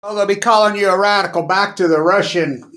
Oh, they'll be calling you a radical back to the Russian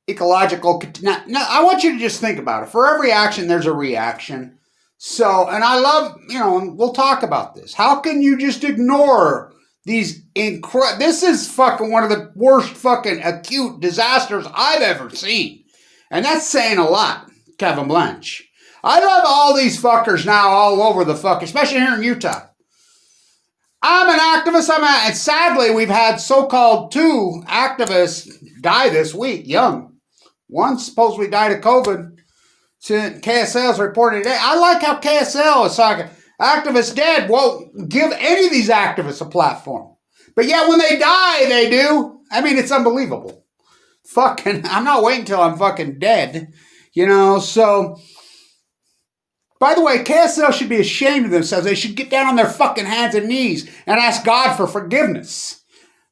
ecological. Now, I want you to just think about it. For every action, there's a reaction. So, and I love, and we'll talk about this. How can you just ignore these incredible? This is fucking one of the worst fucking acute disasters I've ever seen. And that's saying a lot, Kevin Blanche. I love all these fuckers now all over the fuck, especially here in Utah. I'm an activist. And sadly, we've had so-called two activists die this week, young. One supposedly died of COVID. KSL's reported today. I like how KSL is talking. Activists dead won't give any of these activists a platform. But yet when they die, they do. I mean, it's unbelievable. I'm not waiting until I'm fucking dead. So... By the way, KSL should be ashamed of themselves. They should get down on their fucking hands and knees and ask God for forgiveness.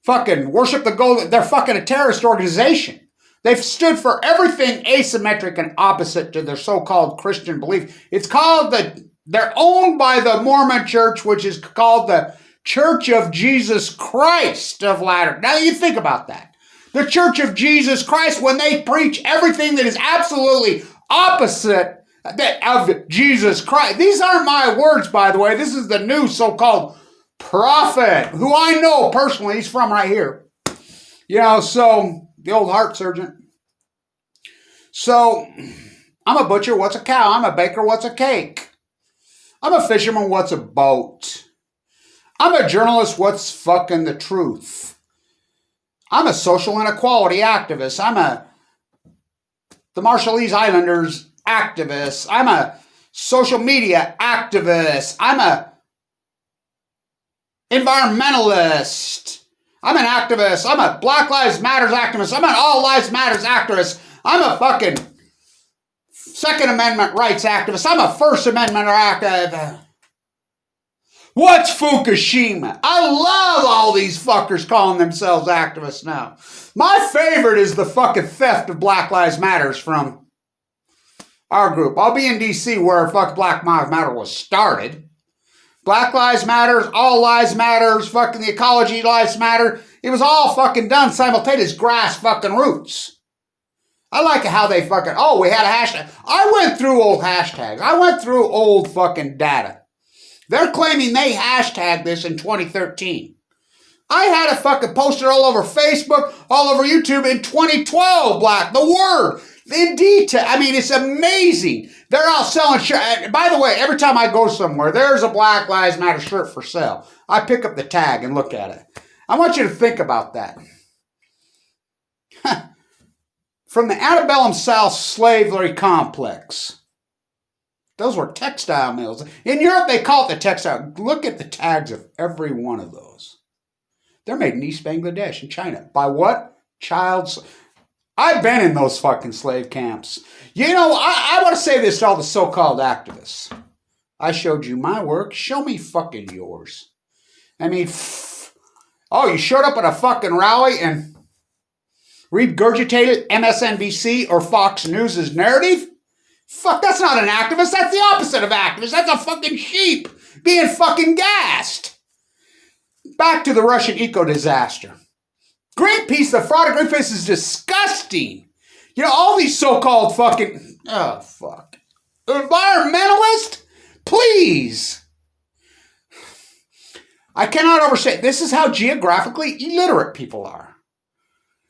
Fucking worship the gold. They're fucking a terrorist organization. They've stood for everything asymmetric and opposite to their so-called Christian belief. They're owned by the Mormon Church, which is called the Church of Jesus Christ of Latter. Now you think about that. The Church of Jesus Christ, when they preach everything that is absolutely opposite of Jesus Christ. These aren't my words, by the way. This is the new so-called prophet, who I know personally. He's from right here. So the old heart surgeon. So I'm a butcher. What's a cow? I'm a baker. What's a cake? I'm a fisherman. What's a boat? I'm a journalist. What's fucking the truth? I'm a social inequality activist. I'm the Marshallese Islanders activist. I'm a social media activist. I'm a environmentalist. I'm an activist. I'm a Black Lives Matters activist. I'm an All Lives Matters activist. I'm a fucking Second Amendment rights activist. I'm a First Amendment activist. What's Fukushima? I love all these fuckers calling themselves activists now. My favorite is the fucking theft of Black Lives Matters from our group. I'll be in D.C. where fuck Black Lives Matter was started. Black Lives Matters, All Lives Matters, fucking the Ecology Lives Matter. It was all fucking done simultaneous, grass fucking roots. I like how they fucking, we had a hashtag. I went through old hashtags. I went through old fucking data. They're claiming they hashtagged this in 2013. I had a fucking poster all over Facebook, all over YouTube in 2012, the word. In detail. I mean, it's amazing. They're all selling shirts. By the way, every time I go somewhere, there's a Black Lives Matter shirt for sale. I pick up the tag and look at it. I want you to think about that. From the antebellum South slavery complex. Those were textile mills. In Europe, they call it the textile. Look at the tags of every one of those. They're made in East Bangladesh and China. By what? I've been in those fucking slave camps. I want to say this to all the so-called activists. I showed you my work. Show me fucking yours. I mean, you showed up at a fucking rally and regurgitated MSNBC or Fox News' narrative? Fuck, that's not an activist. That's the opposite of activist. That's a fucking sheep being fucking gassed. Back to the Russian eco-disaster. Greenpeace, the fraud of Greenpeace is disgusting. All these so-called fucking, environmentalists? Please. I cannot overstate. This is how geographically illiterate people are.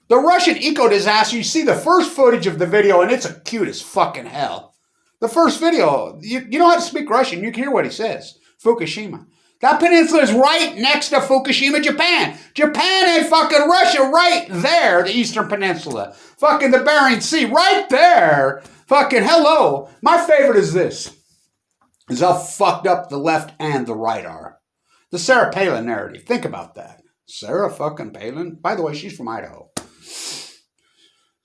The Russian eco-disaster, you see the first footage of the video, and it's cute as fucking hell. The first video, you don't have to speak Russian. You can hear what he says. Fukushima. That peninsula is right next to Fukushima, Japan. Japan and fucking Russia right there, the Eastern Peninsula. Fucking the Bering Sea right there. Fucking hello. My favorite is this. Is how fucked up the left and the right are. The Sarah Palin narrative. Think about that. Sarah fucking Palin. By the way, she's from Idaho.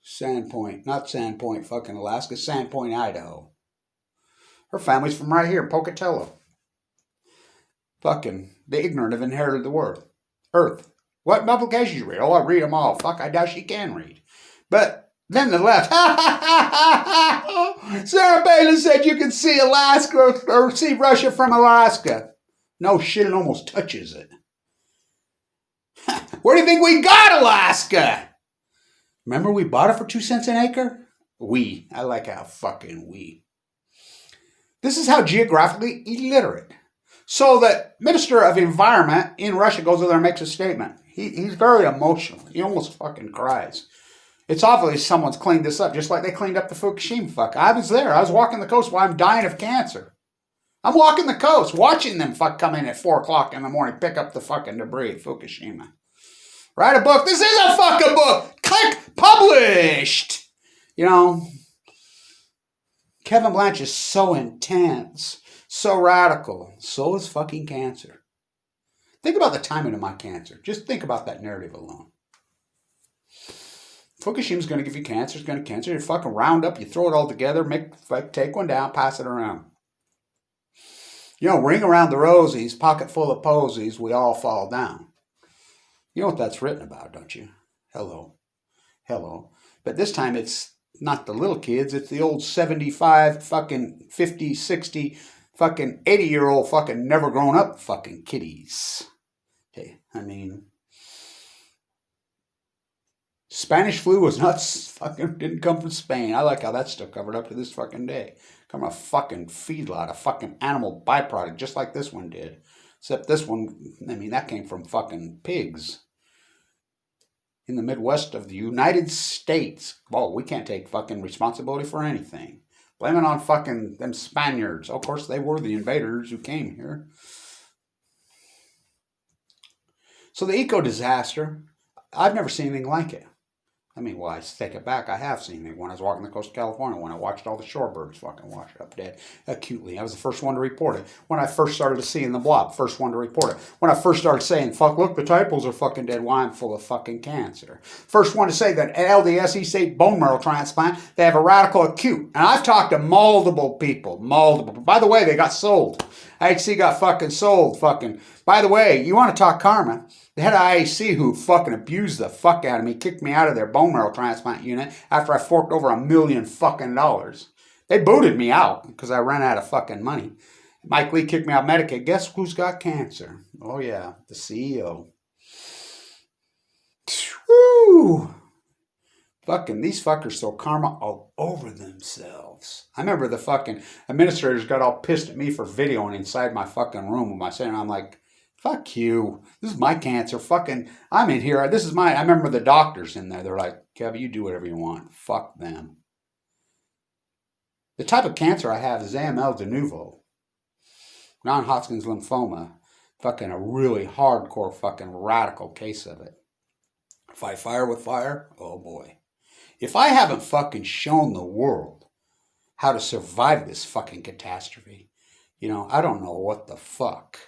Sandpoint. Not Sandpoint, fucking Alaska. Sandpoint, Idaho. Her family's from right here, Pocatello. Fucking, the ignorant have inherited the earth. What publications you read? I read them all. Fuck, I doubt she can read. But then the left. Sarah Palin said you can see Alaska or see Russia from Alaska. No shit, it almost touches it. Where do you think we got Alaska? Remember we bought it for 2 cents an acre? I like how fucking we. This is how geographically illiterate. So the Minister of Environment in Russia goes over there and makes a statement. He's very emotional. He almost fucking cries. It's obvious someone's cleaned this up, just like they cleaned up the Fukushima fuck. I was there. I was walking the coast while I'm dying of cancer. I'm walking the coast, watching them fuck come in at 4 o'clock in the morning, pick up the fucking debris at Fukushima. Write a book. This is a fucking book. Click published. You know, Kevin Blanch is so intense, so radical. So is fucking cancer. Think about the timing of my cancer. Just think about that narrative alone. Fukushima's going to give you cancer. It's going to cancer. You fucking round up. You throw it all together. Take one down. Pass it around. You know, ring around the rosies. Pocket full of posies. We all fall down. You know what that's written about, don't you? Hello. But this time it's not the little kids. It's the old 75, fucking 50, 60, fucking 80-year-old fucking never grown up fucking kiddies. Okay, I mean, Spanish flu was not fucking, didn't come from Spain. I like how that's still covered up to this fucking day. Come from a fucking feedlot, a fucking animal byproduct, just like this one did. Except this one, I mean, that came from fucking pigs. In the Midwest of the United States. Oh, we can't take fucking responsibility for anything. Blame it on fucking them Spaniards. Of course, they were the invaders who came here. So the eco-disaster, I've never seen anything like it. I mean, well, I take it back. I have seen it when I was walking the coast of California, when I watched all the shorebirds fucking wash up dead acutely. I was the first one to report it. When I first started seeing the blob, first one to report it. When I first started saying, fuck, look, the typals are fucking dead. Why, I'm full of fucking cancer. First one to say that at LDS, state bone marrow transplant, they have a radical acute. And I've talked to multiple people. By the way, they got sold. IHC got fucking sold, fucking. By the way, you want to talk karma? The head of IHC who fucking abused the fuck out of me, kicked me out of their bone marrow transplant unit after I forked over $1 million fucking dollars. They booted me out because I ran out of fucking money. Mike Lee kicked me out of Medicaid. Guess who's got cancer? Oh yeah, the CEO. Woo! Fucking these fuckers throw karma all over themselves. I remember the fucking administrators got all pissed at me for videoing inside my fucking room with my son. I'm like, fuck you. This is my cancer. Fucking, I'm in here. This is mine. I remember the doctors in there. They're like, Kevin, you do whatever you want. Fuck them. The type of cancer I have is AML de novo. Non-Hodgkin's lymphoma. Fucking a really hardcore fucking radical case of it. Fight fire with fire? Oh boy. If I haven't fucking shown the world how to survive this fucking catastrophe, you know, I don't know what the fuck.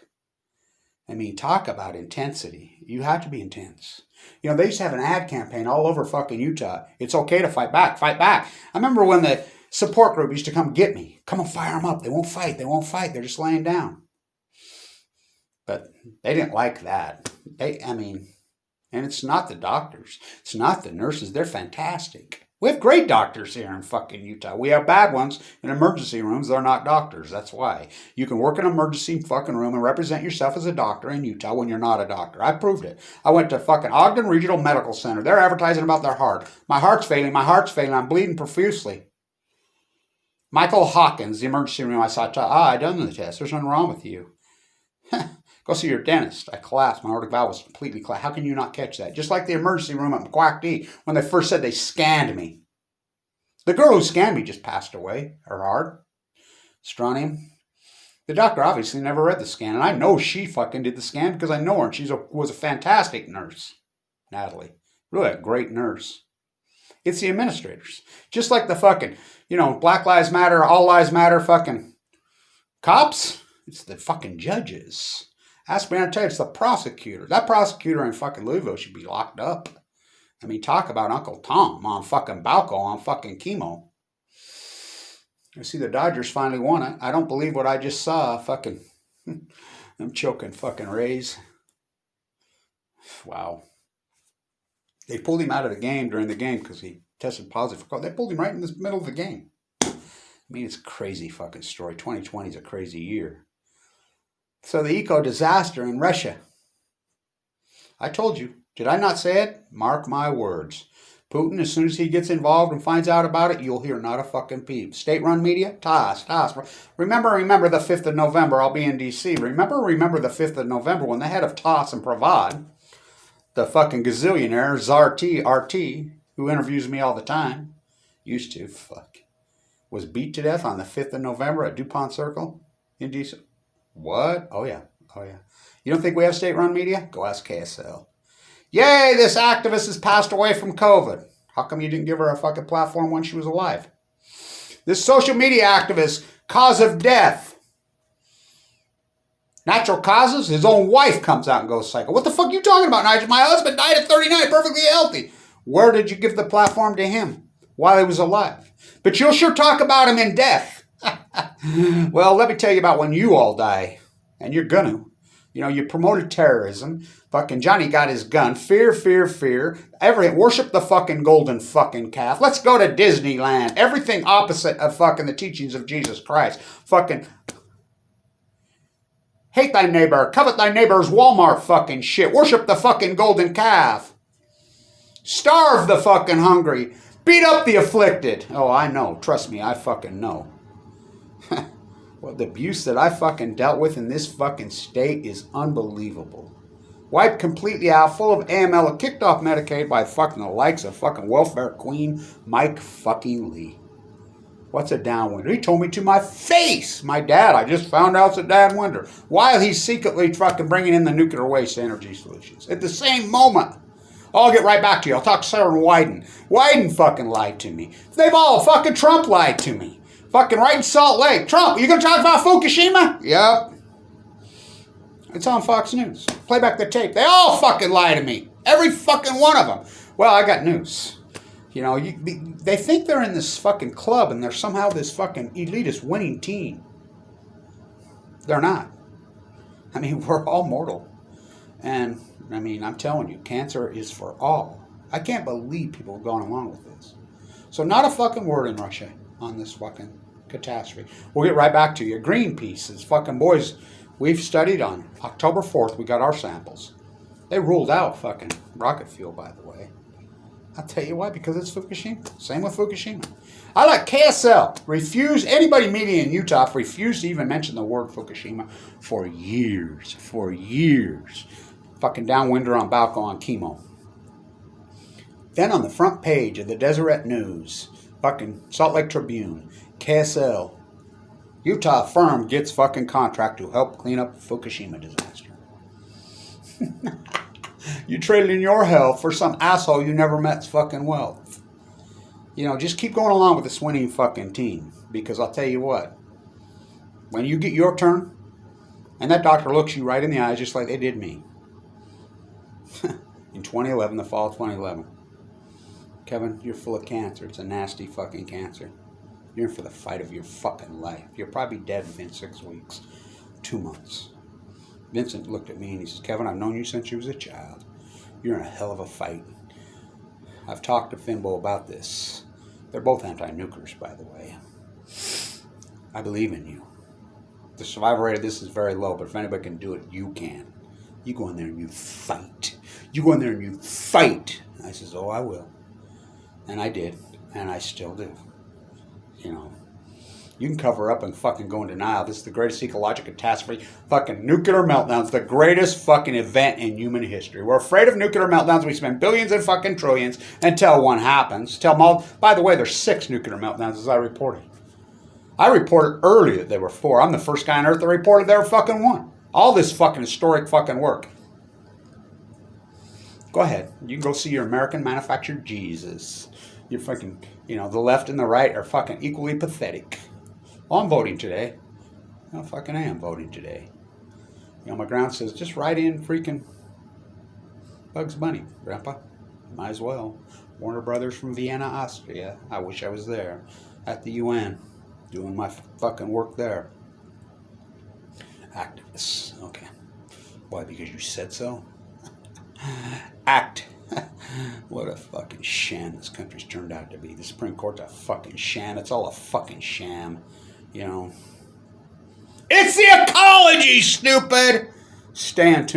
I mean, talk about intensity. You have to be intense. You know, they used to have an ad campaign all over fucking Utah. It's okay to fight back, fight back. I remember when the support group used to come get me. Come and fire them up. They won't fight. They won't fight. They're just laying down. But they didn't like that. And it's not the doctors. It's not the nurses. They're fantastic. We have great doctors here in fucking Utah. We have bad ones in emergency rooms. They're not doctors. That's why. You can work in an emergency fucking room and represent yourself as a doctor in Utah when you're not a doctor. I proved it. I went to fucking Ogden Regional Medical Center. They're advertising about their heart. My heart's failing. My heart's failing. I'm bleeding profusely. Michael Hawkins, the emergency room, I saw, I done the test. There's nothing wrong with you. Go see your dentist. I collapsed. My aortic valve was completely collapsed. How can you not catch that? Just like the emergency room at McQuack when they first said they scanned me. The girl who scanned me just passed away. Her heart. Strontium. The doctor obviously never read the scan. And I know she fucking did the scan because I know her. And she was a fantastic nurse. Natalie. Really a great nurse. It's the administrators. Just like the fucking, Black Lives Matter, All Lives Matter fucking cops. It's the fucking judges. Ask me, I tell you, it's the prosecutor. That prosecutor in fucking Louisville should be locked up. I mean, talk about Uncle Tom on fucking Balco on fucking chemo. I see the Dodgers finally won it. I don't believe what I just saw. Fucking, I'm choking fucking Rays. Wow. They pulled him out of the game during the game because he tested positive for COVID. They pulled him right in the middle of the game. I mean, it's a crazy fucking story. 2020 is a crazy year. So the eco-disaster in Russia. I told you. Did I not say it? Mark my words. Putin, as soon as he gets involved and finds out about it, you'll hear not a fucking peep. State-run media? Toss. Remember the 5th of November, I'll be in D.C. Remember the 5th of November when the head of TOSS and Pravad, the fucking gazillionaire, Zarty RT, who interviews me all the time, used to, was beat to death on the 5th of November at DuPont Circle in D.C. What? Oh, yeah. You don't think we have state-run media? Go ask KSL. Yay, this activist has passed away from COVID. How come you didn't give her a fucking platform when she was alive? This social media activist, cause of death. Natural causes? His own wife comes out and goes psycho. What the fuck are you talking about, Nigel? My husband died at 39, perfectly healthy. Where did you give the platform to him while he was alive? But you'll sure talk about him in death. Well, let me tell you about when you all die. And you're gonna. You know, you promoted terrorism. Fucking Johnny got his gun. Fear. Everything. Worship the fucking golden fucking calf. Let's go to Disneyland. Everything opposite of fucking the teachings of Jesus Christ. Fucking hate thy neighbor. Covet thy neighbor's Walmart fucking shit. Worship the fucking golden calf. Starve the fucking hungry. Beat up the afflicted. Oh, I know. Trust me, I fucking know. Well, the abuse that I fucking dealt with in this fucking state is unbelievable. Wiped completely out, full of AML, kicked off Medicaid by fucking the likes of fucking welfare queen Mike fucking Lee. What's a downwinder? He told me to my face. My dad, I just found out it's a downwinder. While he's secretly fucking bringing in the nuclear waste energy solutions. At the same moment. I'll get right back to you. I'll talk to Sarah Wyden. Wyden fucking lied to me. They've all fucking Trump lied to me. Fucking right in Salt Lake. Trump, you gonna talk about Fukushima? Yep. It's on Fox News. Play back the tape. They all fucking lie to me. Every fucking one of them. Well, I got news. You know, they think they're in this fucking club and they're somehow this fucking elitist winning team. They're not. I mean, we're all mortal. And, I mean, I'm telling you, cancer is for all. I can't believe people have gone along with this. So not a fucking word in Russia on this fucking catastrophe. We'll get right back to you. Greenpeace is fucking boys. We've studied on October 4th. We got our samples. They ruled out fucking rocket fuel, by the way. I'll tell you why, because it's Fukushima. Same with Fukushima. I like KSL. Anybody media in Utah refused to even mention the word Fukushima for years. Fucking downwinder on Balco on chemo. Then on the front page of the Deseret News, fucking Salt Lake Tribune, KSL, Utah firm gets fucking contract to help clean up Fukushima disaster. You traded in your health for some asshole you never met's fucking wealth. You know, just keep going along with this winning fucking team. Because I'll tell you what, when you get your turn, and that doctor looks you right in the eyes just like they did me. In 2011, the fall of 2011. Kevin, you're full of cancer. It's a nasty fucking cancer. You're in for the fight of your fucking life. You'll probably be dead within 6 weeks. 2 months. Vincent looked at me and he says, Kevin, I've known you since you was a child. You're in a hell of a fight. I've talked to Finbo about this. They're both anti-nuclears, by the way. I believe in you. The survival rate of this is very low, but if anybody can do it, you can. You go in there and you fight. You go in there and you fight. I says, oh, I will. And I did. And I still do. You know. You can cover up and fucking go in denial. This is the greatest ecological catastrophe. Fucking nuclear meltdowns. The greatest fucking event in human history. We're afraid of nuclear meltdowns. We spend billions and fucking trillions until one happens. By the way, there's 6 nuclear meltdowns as I reported. I reported early that there were 4. I'm the first guy on earth that reported there were fucking 1. All this fucking historic fucking work. Go ahead. You can go see your American manufactured Jesus. You're fucking, the left and the right are fucking equally pathetic. Well, I'm voting today. I fucking am voting today. My ground says, just write in freaking Bugs Bunny, Grandpa. Might as well. Warner Brothers from Vienna, Austria. I wish I was there. At the UN. Doing my fucking work there. Activists. Okay. Why? Because you said so? Act. What a fucking sham this country's turned out to be. The Supreme Court's a fucking sham. It's all a fucking sham. It's the Ecology, stupid! Stay tuned.